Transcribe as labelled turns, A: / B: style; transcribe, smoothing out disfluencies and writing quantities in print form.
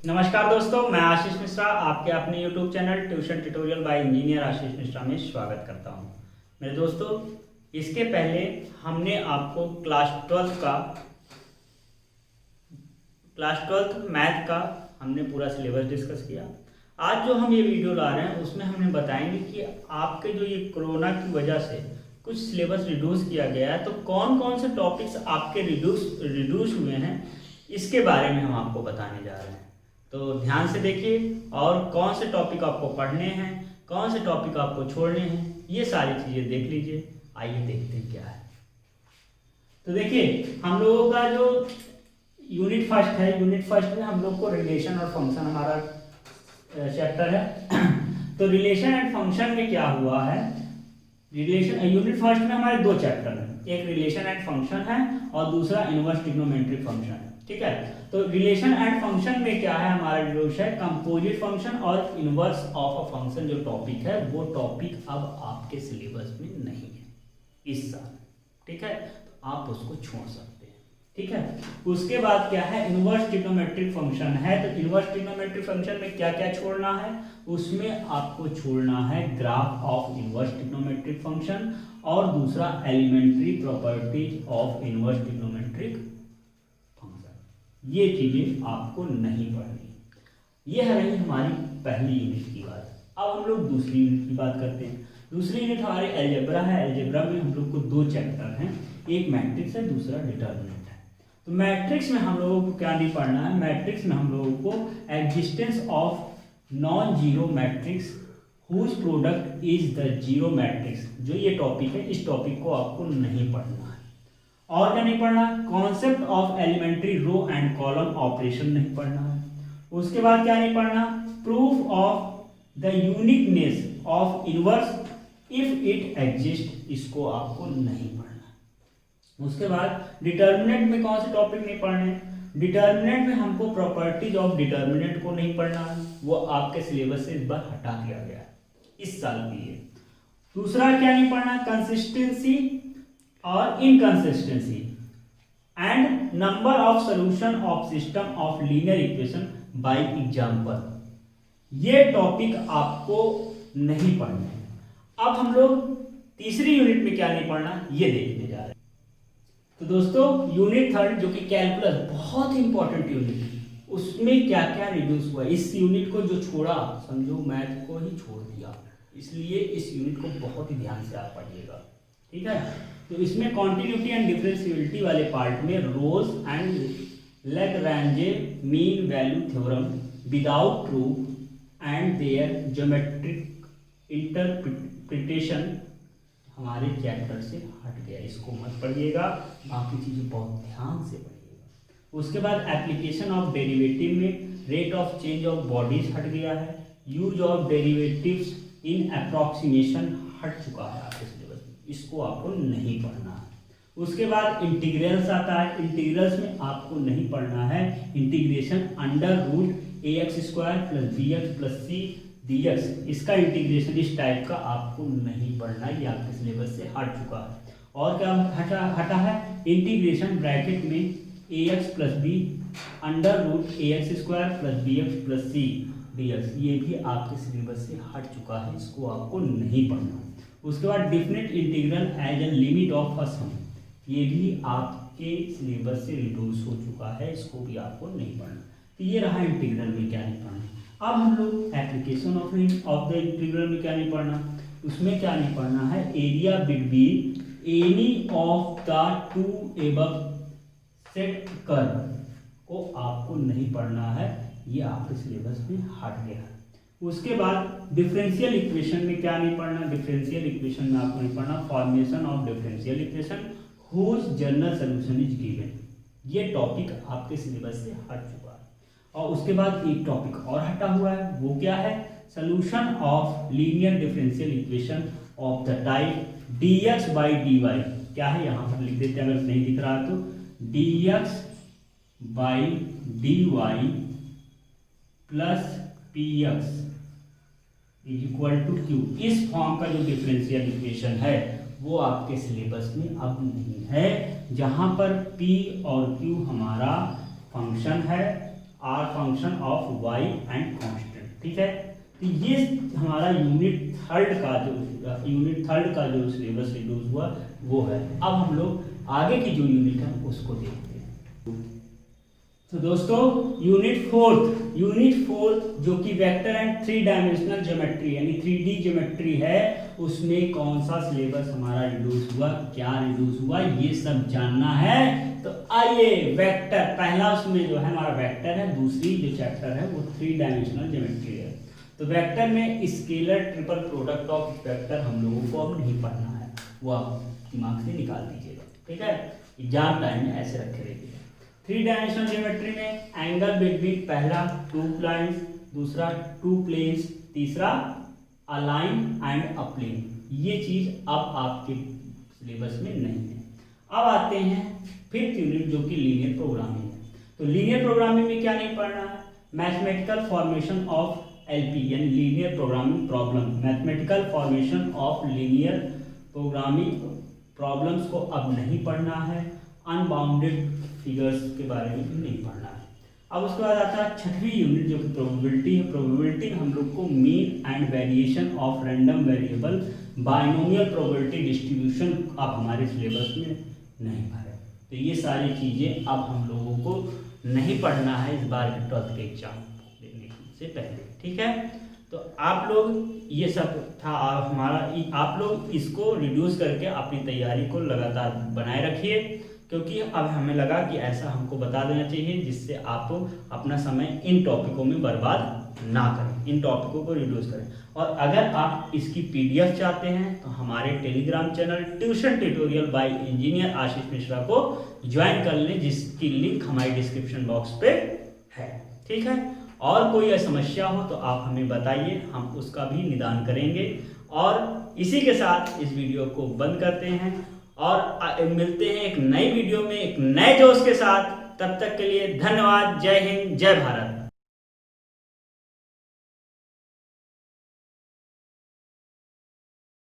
A: नमस्कार दोस्तों, मैं आशीष मिश्रा आपके अपने YouTube channel tuition tutorial by engineer Ashish Mishra में स्वागत करता हूं। मेरे दोस्तों, इसके पहले हमने आपको क्लास ट्वेल्थ मैथ का हमने पूरा सिलेबस डिस्कस किया। आज जो हम ये वीडियो ला रहे हैं उसमें हमने बताएंगे कि आपके जो ये कोरोना की वजह से कुछ सिलेबस रिड्यूस किया गया है, तो कौन कौन से टॉपिक्स आपके रिड्यूस हुए हैं इसके बारे में हम आपको बताने जा रहे हैं। तो ध्यान से देखिए और कौन से टॉपिक आपको पढ़ने हैं, कौन से टॉपिक आपको छोड़ने हैं, ये सारी चीज़ें देख लीजिए। आइए देखते हैं क्या है। तो देखिए, हम लोगों का जो यूनिट फर्स्ट है, यूनिट फर्स्ट में हम लोग को रिलेशन और फंक्शन हमारा चैप्टर है। तो रिलेशन एंड फंक्शन में क्या हुआ है, यूनिट फर्स्ट में हमारे दो चैप्टर हैं, एक रिलेशन एंड फंक्शन है और दूसरा इनवर्स ट्रिग्नोमेट्रिक फंक्शन है। ठीक है, तो रिलेशन एंड फंक्शन में क्या है, हमारा जो है कंपोजिट फंक्शन और इनवर्स ऑफ अ फंक्शन जो टॉपिक है, वो टॉपिक अब आपके सिलेबस में नहीं है इस साल। ठीक है, तो आप उसको छोड़ सकते हैं। ठीक है, उसके बाद क्या है, इनवर्स ट्रिग्नोमेट्रिक फंक्शन है। तो इनवर्स ट्रिग्नोमेट्रिक फंक्शन में क्या क्या छोड़ना है, उसमें आपको छोड़ना है graph of inverse trigonometric function और दूसरा elementary properties of inverse trigonometric function. ये चीजें आपको नहीं पढ़नी। ये है रही हमारी पहली यूनिट की बात। अब हम लोग दूसरी यूनिट की बात करते हैं। दूसरी यूनिट हमारी अलजेब्रा है। अलजेब्रा में हम लोग को दो चैप्टर हैं, एक मैट्रिक्स है, दूसरा डिटर्मिनेंट है। तो मैट्रिक्स में हम लोगों को क्या नहीं पढ़ना है, मैट्रिक्स में हम लोगों को existence of non zero matrix whose product is the zero matrix, जो ये टॉपिक है, इस टॉपिक को आपको नहीं पढ़ना है। और क्या नहीं पढ़ना, concept of elementary row and column operation नहीं पढ़ना है। उसके बाद क्या नहीं पढ़ना, proof of the uniqueness of inverse if it exist, इसको आपको नहीं पढ़ना। उसके बाद डिटर्मिनेंट में कौन से टॉपिक नहीं पढ़ने, डिटर्मिनेंट में हमको प्रॉपर्टीज ऑफ डिटर्मिनेंट को नहीं पढ़ना है, वो आपके सिलेबस से इस बार हटा दिया गया है इस साल के लिए। दूसरा क्या नहीं पढ़ना, कंसिस्टेंसी और inconsistency and number of solution of system of linear equation by example, ये टॉपिक आपको नहीं पढ़ने हैं। अब हम लोग तीसरी यूनिट में क्या नहीं पढ़ना, ये देखने जा रहे हैं। तो दोस्तों, यूनिट थर्ड जो कि कैलकुलस, बहुत इंपॉर्टेंट यूनिट, उसमें क्या क्या रिड्यूस हुआ। इस यूनिट को जो छोड़ा, समझो मैथ को ही छोड़ दिया, इसलिए इस यूनिट को बहुत ही ध्यान से आप पढ़िएगा। ठीक है, तो इसमें कॉन्टिन्यूटी एंड डिफरेंशियबिलिटी वाले पार्ट में Rolle and Lagrange mean value theorem without proof and their geometric interpretation हमारे चैप्टर से हट गया, इसको मत पढ़िएगा, बाकी चीजें बहुत ध्यान से पढ़िएगा। उसके बाद एप्लीकेशन ऑफ डेरिवेटिव में rate of change of bodies हट गया है, use of derivatives in approximation हट चुका है आपके सिलेबस में, इसको आपको नहीं पढ़ना है। उसके बाद इंटीग्रल्स आता है, इंटीग्रल्स में आपको नहीं पढ़ना है इंटीग्रेशन अंडर रूट ए x square plus B x plus सी dx, इसका इंटीग्रेशन इस टाइप का आपको नहीं पढ़ना, ये आपके सिलेबस से हट चुका है। और क्या हटा है, इंटीग्रेशन ब्रैकेट में ax plus b under root ए x square plus B x plus सी dx, ये भी आपके सिलेबस से हट चुका है, इसको आपको नहीं पढ़ना। उसके बाद definite integral as a limit of a sum, ये भी आपके सिलेबस से रिड्यूस हो चुका है, इसको भी आपको नहीं पढ़ना। तो ये रहा इंटीग्रल में क्या नहीं पढ़ना। अब हम लोग एप्लीकेशन ऑफ द इंटीग्रल में क्या नहीं पढ़ना, उसमें क्या नहीं पढ़ना है, area between any of the two above set curve को आपको नहीं पढ़ना है, ये आपके सिलेबस में हट गया है। उसके बाद डिफरेंशियल इक्वेशन में क्या नहीं पढ़ना, डिफरेंशियल इक्वेशन में आपको नहीं पढ़ना formation of differential equation whose general solution is given, ये टॉपिक आपके सिलेबस से हट चुका है। और उसके बाद एक टॉपिक और हटा हुआ है, वो क्या है, solution of linear differential equation of the type dx by dy, क्या है यहाँ पर लिख देते हैं अगर नहीं दिख रहा तो, dx by dy plus px is equal to q, इस फॉर्म का जो डिफरेंशियल इक्वेशन है वो आपके सिलेबस में अब नहीं है, जहां पर p और q हमारा फंक्शन है are function of y and constant. ठीक है, तो ये हमारा यूनिट थर्ड का जो सिलेबस रिड्यूस हुआ वो है। अब हम लोग आगे की जो यूनिट है उसको देखते हैं। तो दोस्तों यूनिट फोर्थ जो कि वेक्टर एंड 3 डायमेंशनल ज्योमेट्री यानी 3D ज्योमेट्री है, उसमें कौन सा सिलेबस हमारा रिड्यूस हुआ, क्या रिड्यूस हुआ, ये सब जानना है। तो आइए, वेक्टर पहला उसमें जो है हमारा वेक्टर है, दूसरी जो चैप्टर है वो 3 डायमेंशनल ज्योमेट्री है। तो वेक्टर में scalar triple product of vector हम लोगों को अब नहीं पढ़ना है, वो आप दिमाग से निकाल दीजिएगा। ठीक है, एग्जाम टाइम में ऐसे रखे रहिए। 3 डायमेंशनल ज्योमेट्री में एंगल बिटवीन पहला 2 लाइंस, दूसरा 2 प्लेन्स, तीसरा a line and a plane, ये चीज अब आपके सिलेबस में नहीं है। अब आते हैं 5th यूनिट जो कि लीनियर प्रोग्रामिंग है। तो लीनियर प्रोग्रामिंग में क्या नहीं पढ़ना है, मैथमेटिकल फॉर्मेशन ऑफ एलपी यानी linear programming problem, mathematical formation of linear programming problems को अब नहीं पढ़ना है। अनबाउंडेड फिगर्स के बारे में भी नहीं पढ़ना है। अब उसके बाद आता है 6वीं यूनिट जो कि प्रोबेबिलिटी है। प्रोबेबिलिटी हम लोग को mean and variation of random variable binomial probability distribution अब हमारे सिलेबस में नहीं भरे। तो ये सारी चीज़ें अब हम लोगों को नहीं पढ़ना है इस बार के 12th के एग्जाम देने से पहले। ठीक है, तो आप लोग ये सब था हमारा, आप लोग इसको रिड्यूस करके अपनी तैयारी को लगातार बनाए रखिए, क्योंकि अब हमें लगा कि ऐसा हमको बता देना चाहिए जिससे आप अपना समय इन टॉपिकों में बर्बाद ना करें, इन टॉपिकों को रिड्यूस करें। और अगर आप इसकी PDF चाहते हैं तो हमारे Telegram channel tuition tutorial by engineer Ashish Mishra को ज्वाइन कर लें, जिसकी लिंक हमारे डिस्क्रिप्शन बॉक्स पे है। ठीक है, और कोई समस्या हो तो आप हमें बताइए, हम उसका भी निदान करेंगे। और इसी के साथ इस वीडियो को बंद करते हैं और मिलते हैं एक नई वीडियो में एक नए जोश के साथ। तब तक के लिए धन्यवाद। जय हिंद, जय भारत।